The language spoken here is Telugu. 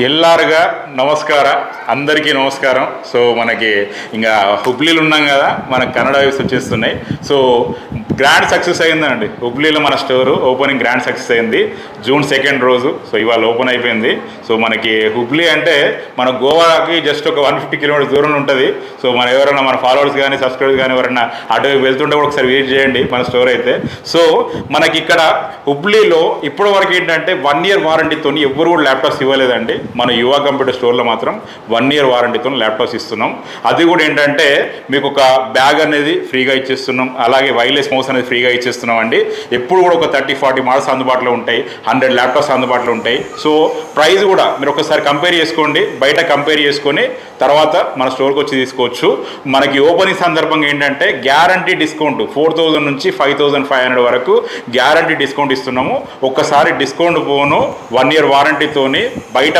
ఎల్లారుగా నమస్కార అందరికీ నమస్కారం. సో మనకి ఇంకా హుబ్లీలో ఉన్నాం కదా, మనకు కన్నడ వ్యూస్ వచ్చేస్తున్నాయి. సో గ్రాండ్ సక్సెస్ అయిందండి హుబ్లీలో మన స్టోరు ఓపెనింగ్ గ్రాండ్ సక్సెస్ అయింది జూన్ 2 రోజు. సో ఇవాళ ఓపెన్ అయిపోయింది. సో మనకి హుబ్లీ అంటే మన గోవాకి జస్ట్ ఒక 150 కిలోమీటర్స్ దూరంలో ఉంటుంది. సో మన ఎవరైనా మన ఫాలోవర్స్ కానీ సబ్స్క్రైబర్స్ కానీ ఎవరైనా అటు వెళ్తుంటే కూడా ఒకసారి విజిట్ చేయండి మన స్టోర్ అయితే. సో మనకి ఇక్కడ హుబ్లీలో ఇప్పటి వరకు ఏంటంటే 1 year వారంటీతో ఎవరు కూడా ల్యాప్టాప్స్ ఇవ్వలేదండి. మన యువ కంప్యూటర్ స్టోర్లో మాత్రం 1 year వారంటీతో ల్యాప్టాప్స్ ఇస్తున్నాం. అది కూడా ఏంటంటే మీకు ఒక బ్యాగ్ అనేది ఫ్రీగా ఇచ్చేస్తున్నాం, అలాగే వైర్లెస్ మౌస్ అనేది ఫ్రీగా ఇచ్చేస్తున్నాం అండి. ఎప్పుడు కూడా ఒక 30-40 మోడల్స్ అందుబాటులో ఉంటాయి, 100 ల్యాప్టాప్స్ అందుబాటులో ఉంటాయి. సో ప్రైస్ కూడా మీరు ఒకసారి కంపేర్ చేసుకోండి, బయట కంపేర్ చేసుకొని తర్వాత మన స్టోర్కి వచ్చి తీసుకోవచ్చు. మనకి ఓపెనింగ్ సందర్భంగా ఏంటంటే గ్యారంటీ డిస్కౌంట్ 4000 నుంచి 5500 వరకు గ్యారంటీ డిస్కౌంట్ ఇస్తున్నాము. ఒక్కసారి డిస్కౌంట్ పోను 1 year వారంటీతోని బయట